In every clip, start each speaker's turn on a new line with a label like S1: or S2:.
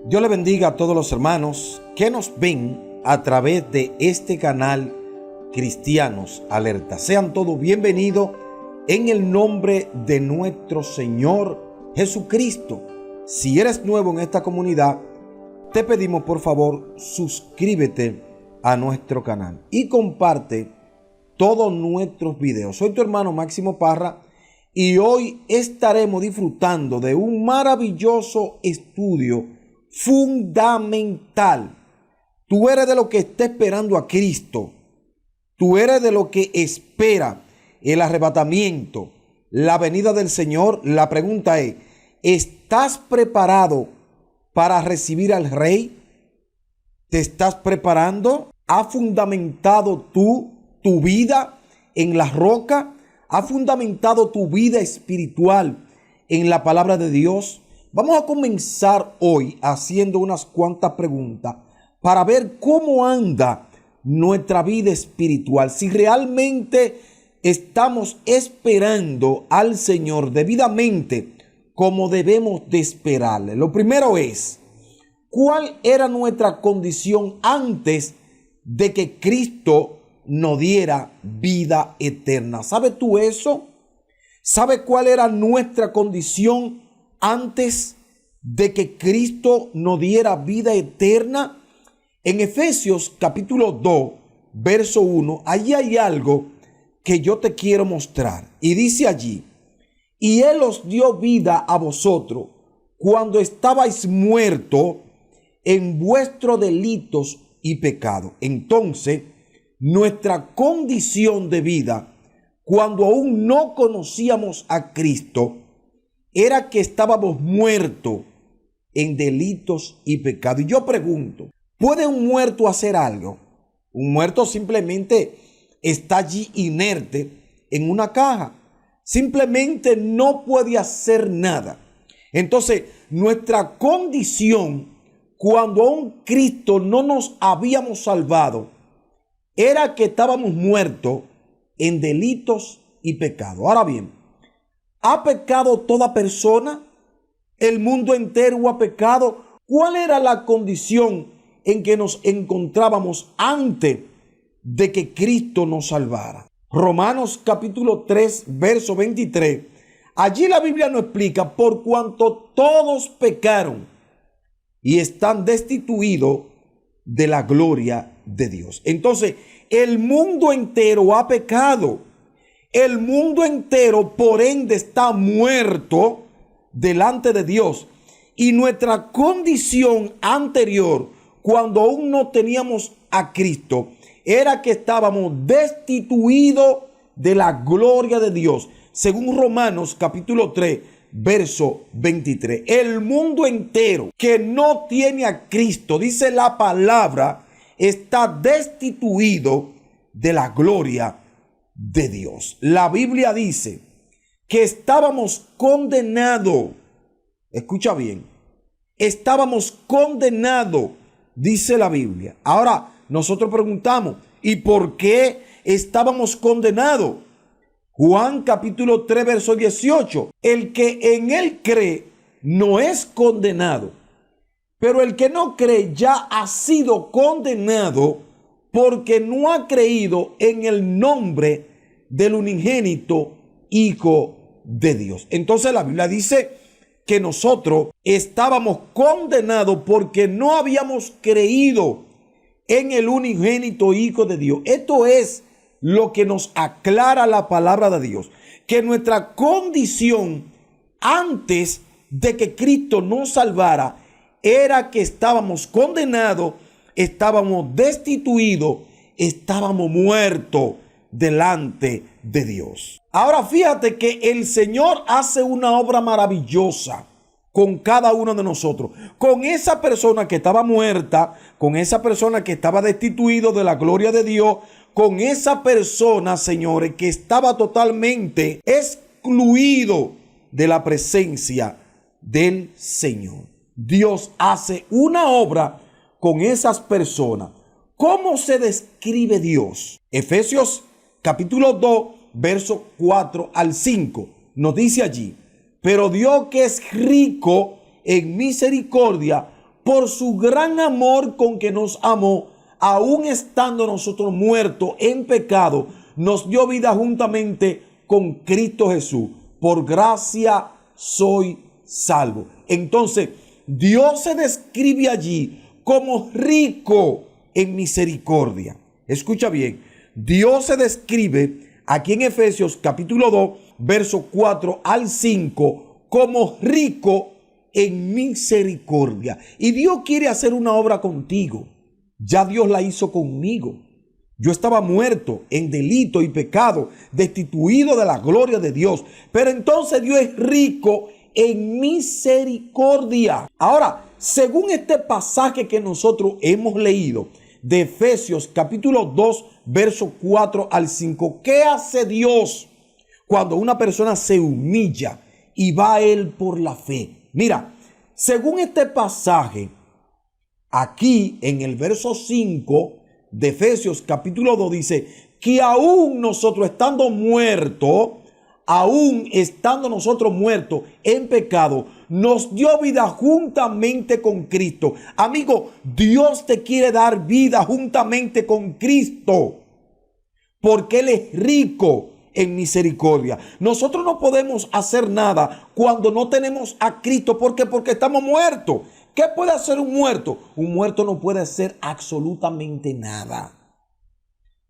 S1: Dios le bendiga a todos los hermanos que nos ven a través de este canal Cristianos Alerta. Sean todos bienvenidos en el nombre de nuestro Señor Jesucristo. Si eres nuevo en esta comunidad, te pedimos por favor suscríbete a nuestro canal y comparte todos nuestros videos. Soy tu hermano Máximo Parra y hoy estaremos disfrutando de un maravilloso estudio fundamental. Tú eres de lo que está esperando a Cristo. Tú eres de lo que espera el arrebatamiento, la venida del Señor. La pregunta es, ¿estás preparado para recibir al Rey? ¿Te estás preparando? ¿Has fundamentado tu vida en la roca? ¿Has fundamentado tu vida espiritual en la palabra de Dios? Vamos a comenzar hoy haciendo unas cuantas preguntas para ver cómo anda nuestra vida espiritual. Si realmente estamos esperando al Señor debidamente como debemos de esperarle. Lo primero es, ¿cuál era nuestra condición antes de que Cristo nos diera vida eterna? ¿Sabes tú eso? ¿Sabes cuál era nuestra condición antes de que Cristo nos diera vida eterna? En Efesios capítulo 2, verso 1, allí hay algo que yo te quiero mostrar. Y dice allí, y Él os dio vida a vosotros cuando estabais muertos en vuestros delitos y pecados. Entonces, nuestra condición de vida, cuando aún no conocíamos a Cristo, era que estábamos muertos en delitos y pecados. Y yo pregunto, ¿puede un muerto hacer algo? Un muerto simplemente está allí inerte en una caja. Simplemente no puede hacer nada. Entonces, nuestra condición, cuando aún Cristo no nos habíamos salvado, era que estábamos muertos en delitos y pecados. Ahora bien, ¿ha pecado toda persona? ¿El mundo entero ha pecado? ¿Cuál era la condición en que nos encontrábamos antes de que Cristo nos salvara? Romanos capítulo 3, verso 23. Allí la Biblia nos explica, por cuanto todos pecaron y están destituidos de la gloria de Dios. Entonces, el mundo entero ha pecado. El mundo entero, por ende, está muerto delante de Dios. Y nuestra condición anterior, cuando aún no teníamos a Cristo, era que estábamos destituidos de la gloria de Dios. Según Romanos capítulo 3, verso 23. El mundo entero que no tiene a Cristo, dice la palabra, está destituido de la gloria de Dios. La Biblia dice que estábamos condenados. Escucha bien. Estábamos condenados, dice la Biblia. Ahora, nosotros preguntamos, ¿y por qué estábamos condenados? Juan capítulo 3, verso 18. El que en él cree no es condenado, pero el que no cree ya ha sido condenado porque no ha creído en el nombre del unigénito Hijo de Dios. Entonces la Biblia dice que nosotros estábamos condenados porque no habíamos creído en el unigénito Hijo de Dios. Esto es lo que nos aclara la palabra de Dios, que nuestra condición antes de que Cristo nos salvara era que estábamos condenados, estábamos destituidos, estábamos muertos delante de Dios. Ahora fíjate que el Señor hace una obra maravillosa con cada uno de nosotros, con esa persona que estaba muerta, con esa persona que estaba destituido de la gloria de Dios, con esa persona, señores, que estaba totalmente excluido de la presencia del Señor. Dios hace una obra con esas personas. ¿Cómo se describe Dios? Efesios capítulo 2, verso 4 al 5, nos dice allí: pero Dios, que es rico en misericordia por su gran amor con que nos amó, aun estando nosotros muertos en pecado, nos dio vida juntamente con Cristo Jesús. Por gracia soy salvo. Entonces, Dios se describe allí como rico en misericordia. Escucha bien, Dios se describe aquí en Efesios capítulo 2, verso 4 al 5, como rico en misericordia. Y Dios quiere hacer una obra contigo. Ya Dios la hizo conmigo. Yo estaba muerto en delito y pecado, destituido de la gloria de Dios. Pero entonces Dios es rico en misericordia. Ahora, según este pasaje que nosotros hemos leído de Efesios capítulo 2, verso 4 al 5, ¿qué hace Dios cuando una persona se humilla y va a Él por la fe? Mira, según este pasaje, aquí en el verso 5 de Efesios capítulo 2 dice que aún nosotros estando muertos en pecado, nos dio vida juntamente con Cristo. Amigo, Dios te quiere dar vida juntamente con Cristo, porque Él es rico en misericordia. Nosotros no podemos hacer nada cuando no tenemos a Cristo. ¿Por qué? Porque estamos muertos. ¿Qué puede hacer un muerto? Un muerto no puede hacer absolutamente nada.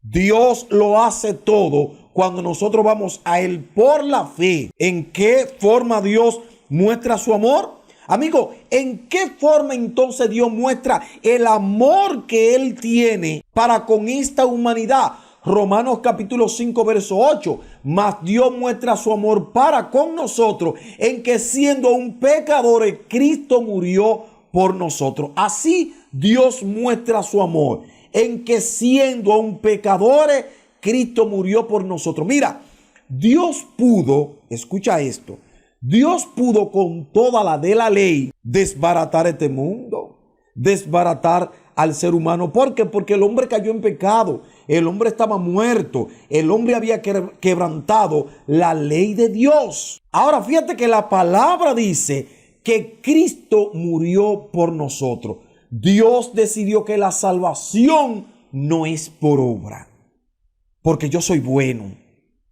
S1: Dios lo hace todo cuando nosotros vamos a Él por la fe. ¿En qué forma Dios muestra su amor? Amigo, ¿en qué forma entonces Dios muestra el amor que Él tiene para con esta humanidad? Romanos capítulo 5, verso 8. Mas Dios muestra su amor para con nosotros en que siendo aún pecadores, Cristo murió por nosotros. Así Dios muestra su amor en que siendo aún pecadores, Cristo murió por nosotros. Mira, Dios pudo, escucha esto, Dios pudo con toda la de la ley desbaratar este mundo, desbaratar al ser humano. ¿Por qué? Porque el hombre cayó en pecado, el hombre estaba muerto, el hombre había quebrantado la ley de Dios. Ahora fíjate que la palabra dice que Cristo murió por nosotros. Dios decidió que la salvación no es por obra, porque yo soy bueno,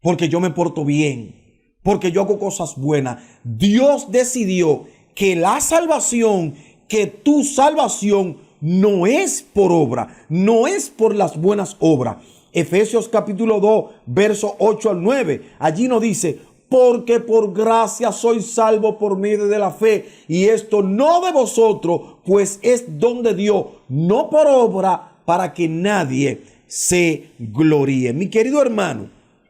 S1: porque yo me porto bien, porque yo hago cosas buenas. Dios decidió que la salvación, que tu salvación no es por obra, no es por las buenas obras. Efesios capítulo 2, verso 8 al 9, allí nos dice: porque por gracia sois salvos por medio de la fe, y esto no de vosotros, pues es don de Dios, no por obra, para que nadie se gloríe. Mi querido hermano,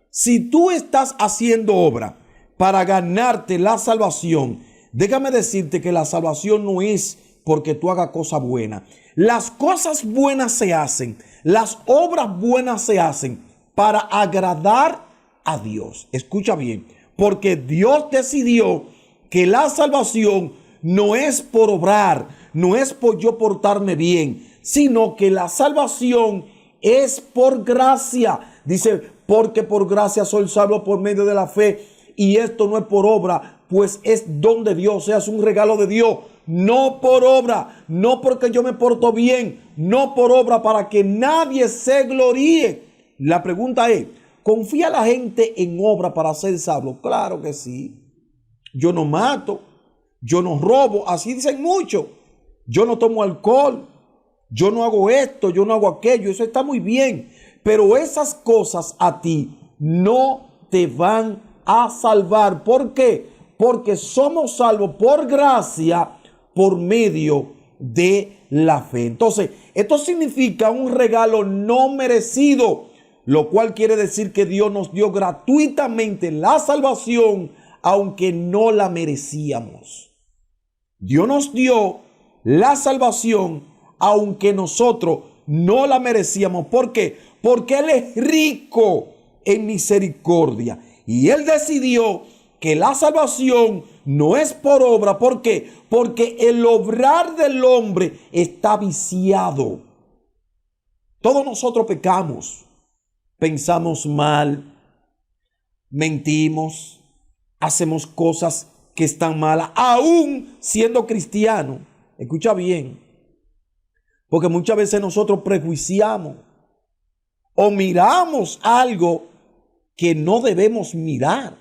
S1: si tú estás haciendo obra para ganarte la salvación, déjame decirte que la salvación no es porque tú hagas cosas buenas. Las cosas buenas se hacen, las obras buenas se hacen para agradar a Dios. Escucha bien, porque Dios decidió que la salvación no es por obrar, no es por yo portarme bien, sino que la salvación es por gracia. Dice, porque por gracia soy salvo por medio de la fe, y esto no es por obra, pues es don de Dios, o sea, es un regalo de Dios. No por obra, no porque yo me porto bien, no por obra para que nadie se gloríe. La pregunta es, ¿confía la gente en obra para ser salvo? Claro que sí. Yo no mato, yo no robo, así dicen muchos. Yo no tomo alcohol, yo no hago esto, yo no hago aquello, eso está muy bien. Pero esas cosas a ti no te van a salvar. ¿Por qué? Porque somos salvos por gracia, por medio de la fe. Entonces, esto significa un regalo no merecido, lo cual quiere decir que Dios nos dio gratuitamente la salvación, aunque no la merecíamos. Dios nos dio la salvación, aunque nosotros no la merecíamos. ¿Por qué? Porque Él es rico en misericordia. Y Él decidió que la salvación no es por obra. ¿Por qué? Porque el obrar del hombre está viciado. Todos nosotros pecamos, pensamos mal, mentimos, hacemos cosas que están malas, aún siendo cristianos. Escucha bien, porque muchas veces nosotros prejuiciamos o miramos algo que no debemos mirar.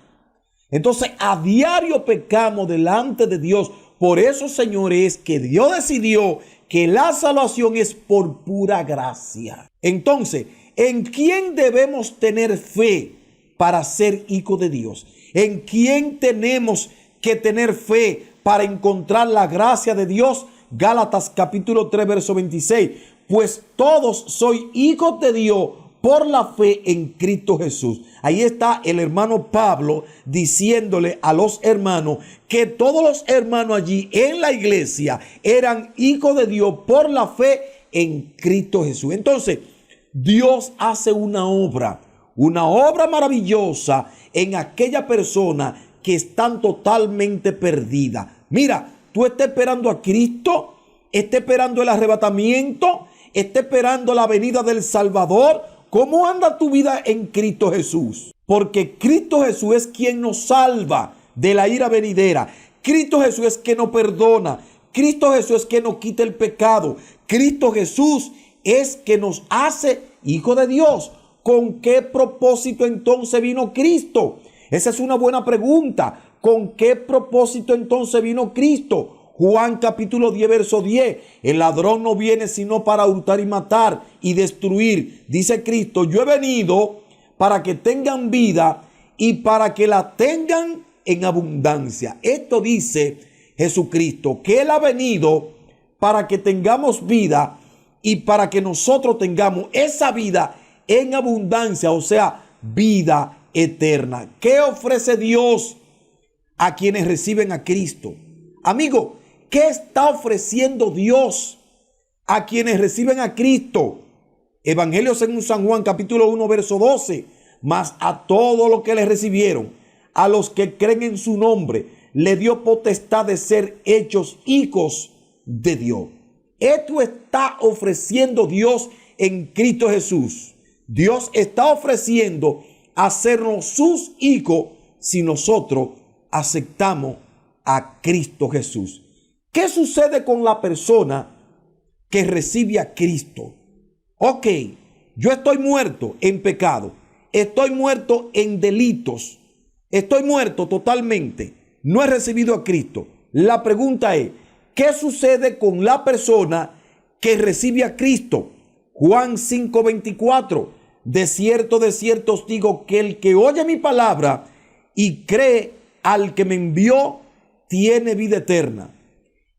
S1: Entonces, a diario pecamos delante de Dios. Por eso, señores, que Dios decidió que la salvación es por pura gracia. Entonces, ¿en quién debemos tener fe para ser hijo de Dios? ¿En quién tenemos que tener fe para encontrar la gracia de Dios? Gálatas capítulo 3, verso 26. Pues todos sois hijos de Dios por la fe en Cristo Jesús. Ahí está el hermano Pablo diciéndole a los hermanos que todos los hermanos allí en la iglesia eran hijos de Dios por la fe en Cristo Jesús. Entonces, Dios hace una obra maravillosa en aquella persona que están totalmente perdida. Mira, tú estás esperando a Cristo, estás esperando el arrebatamiento, estás esperando la venida del Salvador. ¿Cómo anda tu vida en Cristo Jesús? Porque Cristo Jesús es quien nos salva de la ira venidera. Cristo Jesús es quien nos perdona. Cristo Jesús es quien nos quita el pecado. Cristo Jesús es quien nos hace hijo de Dios. ¿Con qué propósito entonces vino Cristo? Esa es una buena pregunta. ¿Con qué propósito entonces vino Cristo? Juan capítulo 10, verso 10. El ladrón no viene sino para hurtar y matar y destruir. Dice Cristo, yo he venido para que tengan vida y para que la tengan en abundancia. Esto dice Jesucristo, que Él ha venido para que tengamos vida y para que nosotros tengamos esa vida en abundancia, o sea, vida eterna. ¿Qué ofrece Dios a quienes reciben a Cristo? Amigo, ¿qué está ofreciendo Dios a quienes reciben a Cristo? Evangelio según San Juan capítulo 1 verso 12. Mas a todos los que le recibieron, a los que creen en su nombre, le dio potestad de ser hechos hijos de Dios. Esto está ofreciendo Dios en Cristo Jesús. Dios está ofreciendo hacernos sus hijos si nosotros aceptamos a Cristo Jesús. ¿Qué sucede con la persona que recibe a Cristo? Ok, yo estoy muerto en pecado, estoy muerto en delitos, estoy muerto totalmente, no he recibido a Cristo. La pregunta es, ¿qué sucede con la persona que recibe a Cristo? Juan 5:24, de cierto os digo que el que oye mi palabra y cree al que me envió, tiene vida eterna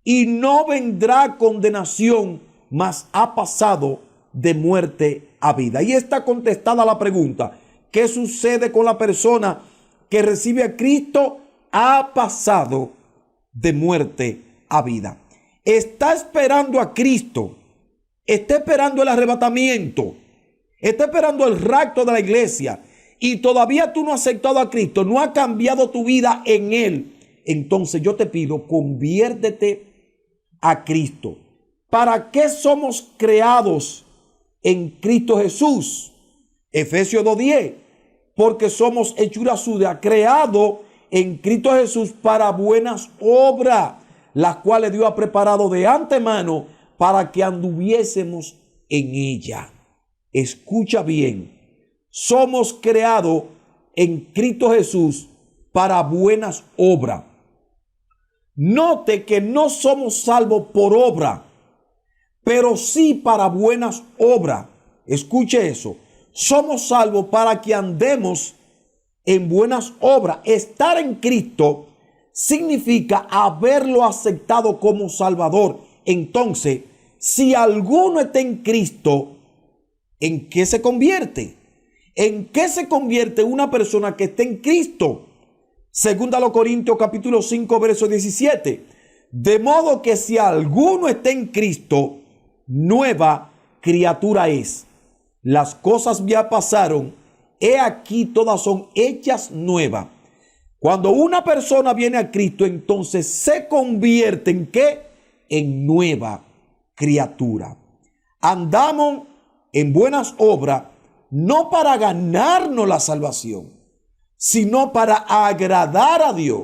S1: y no vendrá condenación, mas ha pasado de muerte a vida. Y está contestada la pregunta, ¿qué sucede con la persona que recibe a Cristo? Ha pasado de muerte a vida. Está esperando a Cristo, está esperando el arrebatamiento, está esperando el rapto de la iglesia y todavía tú no has aceptado a Cristo, no ha cambiado tu vida en Él. Entonces yo te pido, conviértete a Cristo. ¿Para qué somos creados en Cristo Jesús? Efesios 2:10, porque somos hechura suya, creado en Cristo Jesús para buenas obras, las cuales Dios ha preparado de antemano para que anduviésemos en ella. Escucha bien, somos creados en Cristo Jesús para buenas obras. Note que no somos salvos por obra, pero sí para buenas obras. Escuche eso. Somos salvos para que andemos en buenas obras. Estar en Cristo significa haberlo aceptado como Salvador. Entonces, si alguno está en Cristo, ¿en qué se convierte? ¿En qué se convierte una persona que está en Cristo? Segunda a los Corintios capítulo 5 verso 17. De modo que si alguno está en Cristo, nueva criatura es. Las cosas ya pasaron, he aquí todas son hechas nuevas. Cuando una persona viene a Cristo, entonces se convierte ¿en qué? En nueva criatura. Andamos en buenas obras, no para ganarnos la salvación, sino para agradar a Dios.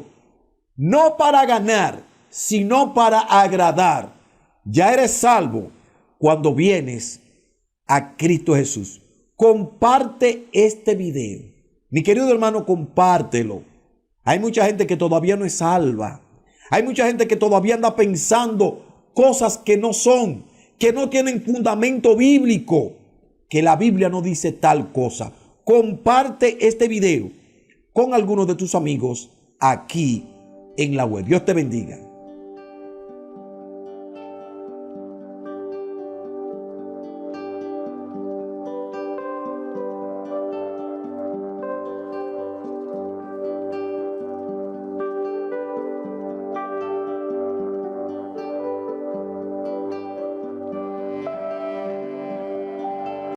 S1: No para ganar, sino para agradar. Ya eres salvo cuando vienes a Cristo Jesús. Comparte este video. Mi querido hermano, compártelo. Hay mucha gente que todavía no es salva. Hay mucha gente que todavía anda pensando cosas que no son, que no tienen fundamento bíblico, que la Biblia no dice tal cosa. Comparte este video con algunos de tus amigos aquí en la web. Dios te bendiga.